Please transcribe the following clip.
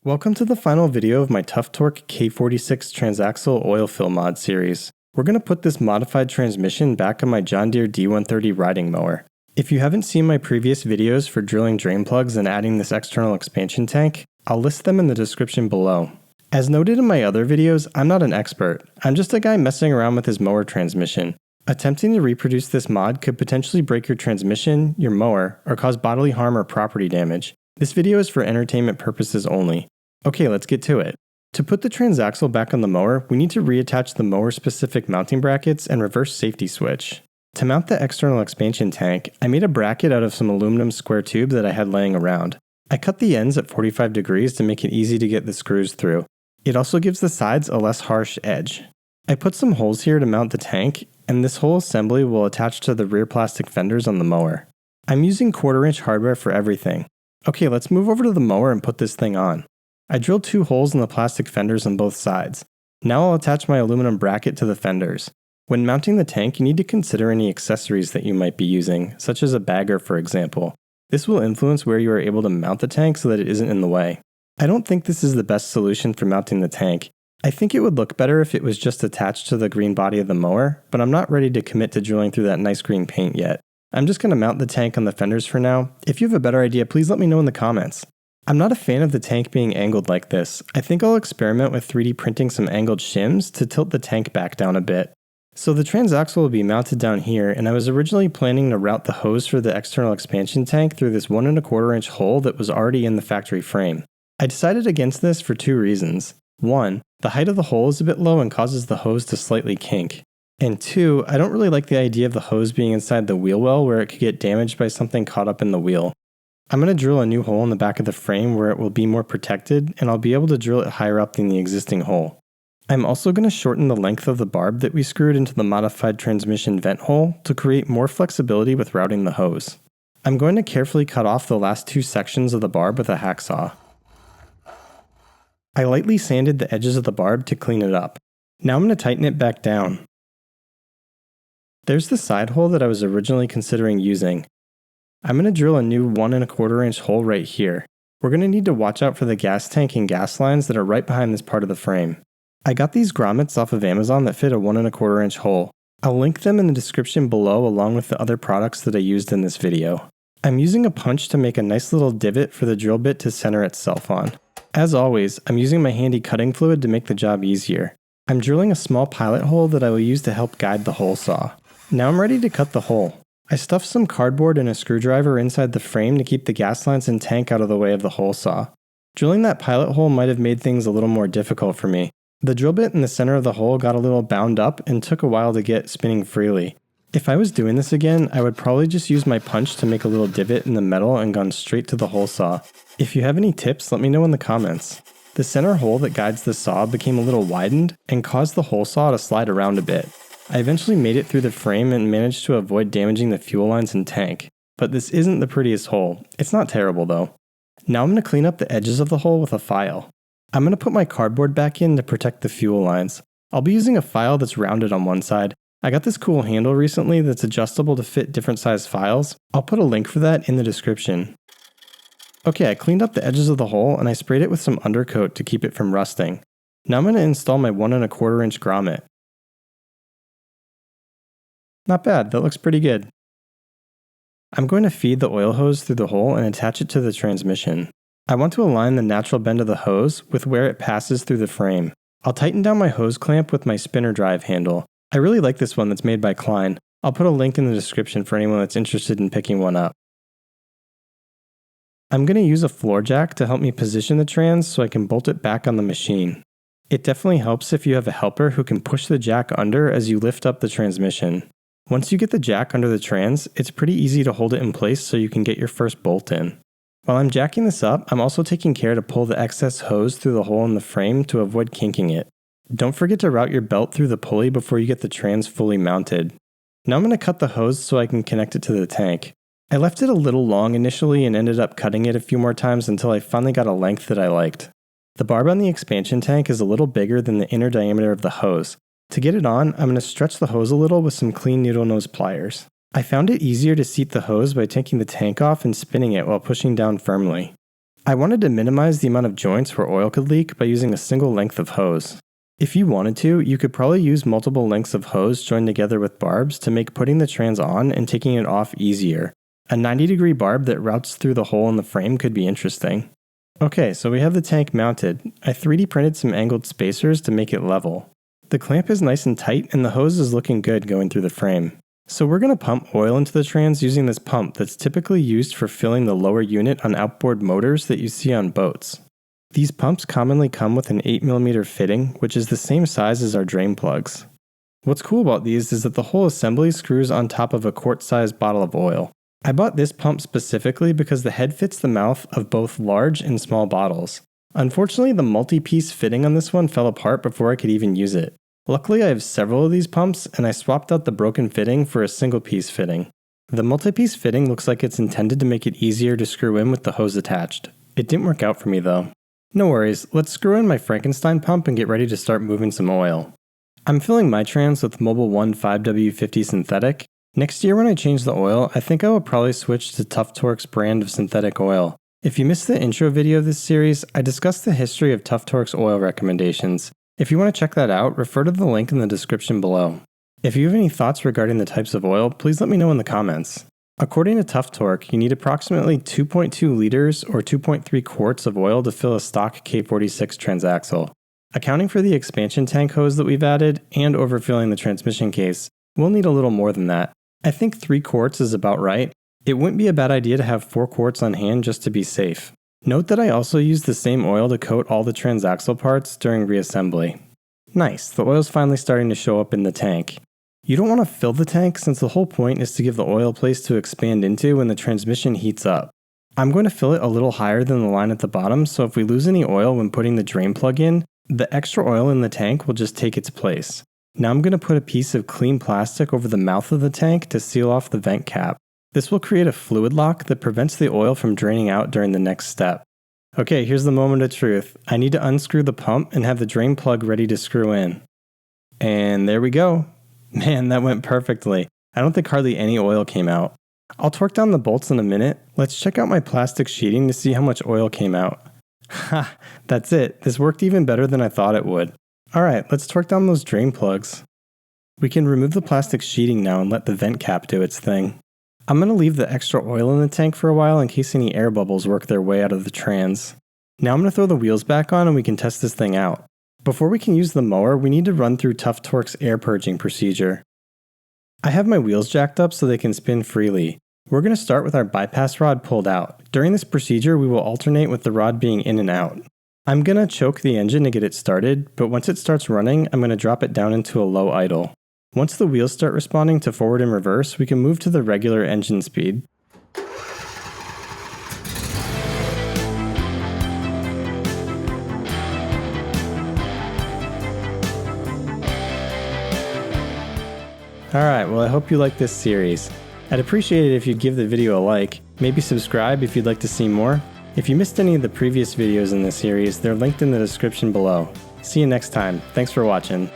Welcome to the final video of my Tuff Torq K46 transaxle oil fill mod series. We're going to put this modified transmission back on my John Deere D130 riding mower. If you haven't seen my previous videos for drilling drain plugs and adding this external expansion tank, I'll list them in the description below. As noted in my other videos, I'm not an expert. I'm just a guy messing around with his mower transmission. Attempting to reproduce this mod could potentially break your transmission, your mower, or cause bodily harm or property damage. This video is for entertainment purposes only. Okay, let's get to it. To put the transaxle back on the mower, we need to reattach the mower-specific mounting brackets and reverse safety switch. To mount the external expansion tank, I made a bracket out of some aluminum square tube that I had laying around. I cut the ends at 45 degrees to make it easy to get the screws through. It also gives the sides a less harsh edge. I put some holes here to mount the tank, and this whole assembly will attach to the rear plastic fenders on the mower. I'm using 1/4-inch hardware for everything. Okay, let's move over to the mower and put this thing on. I drilled 2 holes in the plastic fenders on both sides. Now I'll attach my aluminum bracket to the fenders. When mounting the tank, you need to consider any accessories that you might be using, such as a bagger for example. This will influence where you are able to mount the tank so that it isn't in the way. I don't think this is the best solution for mounting the tank. I think it would look better if it was just attached to the green body of the mower, but I'm not ready to commit to drilling through that nice green paint yet. I'm just going to mount the tank on the fenders for now. If you have a better idea, please let me know in the comments. I'm not a fan of the tank being angled like this. I think I'll experiment with 3D printing some angled shims to tilt the tank back down a bit. So the transaxle will be mounted down here, and I was originally planning to route the hose for the external expansion tank through this 1¼ inch hole that was already in the factory frame. I decided against this for 2 reasons. 1, the height of the hole is a bit low and causes the hose to slightly kink. And 2, I don't really like the idea of the hose being inside the wheel well where it could get damaged by something caught up in the wheel. I'm going to drill a new hole in the back of the frame where it will be more protected, and I'll be able to drill it higher up than the existing hole. I'm also going to shorten the length of the barb that we screwed into the modified transmission vent hole to create more flexibility with routing the hose. I'm going to carefully cut off the last 2 sections of the barb with a hacksaw. I lightly sanded the edges of the barb to clean it up. Now I'm going to tighten it back down. There's the side hole that I was originally considering using. I'm going to drill a new 1¼ inch hole right here. We're going to need to watch out for the gas tank and gas lines that are right behind this part of the frame. I got these grommets off of Amazon that fit a 1¼ inch hole. I'll link them in the description below along with the other products that I used in this video. I'm using a punch to make a nice little divot for the drill bit to center itself on. As always, I'm using my handy cutting fluid to make the job easier. I'm drilling a small pilot hole that I will use to help guide the hole saw. Now I'm ready to cut the hole. I stuffed some cardboard and a screwdriver inside the frame to keep the gas lines and tank out of the way of the hole saw. Drilling that pilot hole might have made things a little more difficult for me. The drill bit in the center of the hole got a little bound up and took a while to get spinning freely. If I was doing this again, I would probably just use my punch to make a little divot in the metal and gone straight to the hole saw. If you have any tips, let me know in the comments. The center hole that guides the saw became a little widened and caused the hole saw to slide around a bit. I eventually made it through the frame and managed to avoid damaging the fuel lines and tank. But this isn't the prettiest hole. It's not terrible though. Now I'm going to clean up the edges of the hole with a file. I'm going to put my cardboard back in to protect the fuel lines. I'll be using a file that's rounded on one side. I got this cool handle recently that's adjustable to fit different size files. I'll put a link for that in the description. Okay, I cleaned up the edges of the hole and I sprayed it with some undercoat to keep it from rusting. Now I'm going to install my 1¼ inch grommet. Not bad, that looks pretty good. I'm going to feed the oil hose through the hole and attach it to the transmission. I want to align the natural bend of the hose with where it passes through the frame. I'll tighten down my hose clamp with my spinner drive handle. I really like this one that's made by Klein. I'll put a link in the description for anyone that's interested in picking one up. I'm going to use a floor jack to help me position the trans so I can bolt it back on the machine. It definitely helps if you have a helper who can push the jack under as you lift up the transmission. Once you get the jack under the trans, it's pretty easy to hold it in place so you can get your first bolt in. While I'm jacking this up, I'm also taking care to pull the excess hose through the hole in the frame to avoid kinking it. Don't forget to route your belt through the pulley before you get the trans fully mounted. Now I'm going to cut the hose so I can connect it to the tank. I left it a little long initially and ended up cutting it a few more times until I finally got a length that I liked. The barb on the expansion tank is a little bigger than the inner diameter of the hose. To get it on, I'm going to stretch the hose a little with some clean needle nose pliers. I found it easier to seat the hose by taking the tank off and spinning it while pushing down firmly. I wanted to minimize the amount of joints where oil could leak by using a single length of hose. If you wanted to, you could probably use multiple lengths of hose joined together with barbs to make putting the trans on and taking it off easier. A 90-degree barb that routes through the hole in the frame could be interesting. Okay, so we have the tank mounted. I 3D printed some angled spacers to make it level. The clamp is nice and tight and the hose is looking good going through the frame. So we're going to pump oil into the trans using this pump that's typically used for filling the lower unit on outboard motors that you see on boats. These pumps commonly come with an 8mm fitting, which is the same size as our drain plugs. What's cool about these is that the whole assembly screws on top of a quart-sized bottle of oil. I bought this pump specifically because the head fits the mouth of both large and small bottles. Unfortunately, the multi-piece fitting on this one fell apart before I could even use it. Luckily, I have several of these pumps, and I swapped out the broken fitting for a single-piece fitting. The multi-piece fitting looks like it's intended to make it easier to screw in with the hose attached. It didn't work out for me though. No worries, let's screw in my Frankenstein pump and get ready to start moving some oil. I'm filling my trans with Mobil 1 5W50 synthetic. Next year when I change the oil, I think I will probably switch to Tuff Torq's brand of synthetic oil. If you missed the intro video of this series, I discussed the history of Tuff Torq's oil recommendations. If you want to check that out, refer to the link in the description below. If you have any thoughts regarding the types of oil, please let me know in the comments. According to Tuff Torq, you need approximately 2.2 liters or 2.3 quarts of oil to fill a stock K46 transaxle. Accounting for the expansion tank hose that we've added and overfilling the transmission case, we'll need a little more than that. I think 3 quarts is about right. It wouldn't be a bad idea to have 4 quarts on hand just to be safe. Note that I also used the same oil to coat all the transaxle parts during reassembly. Nice, the oil's finally starting to show up in the tank. You don't want to fill the tank since the whole point is to give the oil a place to expand into when the transmission heats up. I'm going to fill it a little higher than the line at the bottom, so if we lose any oil when putting the drain plug in, the extra oil in the tank will just take its place. Now I'm going to put a piece of clean plastic over the mouth of the tank to seal off the vent cap. This will create a fluid lock that prevents the oil from draining out during the next step. Okay, here's the moment of truth. I need to unscrew the pump and have the drain plug ready to screw in. And there we go. Man, that went perfectly. I don't think hardly any oil came out. I'll torque down the bolts in a minute. Let's check out my plastic sheeting to see how much oil came out. Ha, that's it. This worked even better than I thought it would. Alright, let's torque down those drain plugs. We can remove the plastic sheeting now and let the vent cap do its thing. I'm going to leave the extra oil in the tank for a while in case any air bubbles work their way out of the trans. Now I'm going to throw the wheels back on and we can test this thing out. Before we can use the mower, we need to run through Tuff Torq's air purging procedure. I have my wheels jacked up so they can spin freely. We're going to start with our bypass rod pulled out. During this procedure, we will alternate with the rod being in and out. I'm going to choke the engine to get it started, but once it starts running, I'm going to drop it down into a low idle. Once the wheels start responding to forward and reverse, we can move to the regular engine speed. Alright, well I hope you like this series. I'd appreciate it if you'd give the video a like, maybe subscribe if you'd like to see more. If you missed any of the previous videos in this series, they're linked in the description below. See you next time. Thanks for watching.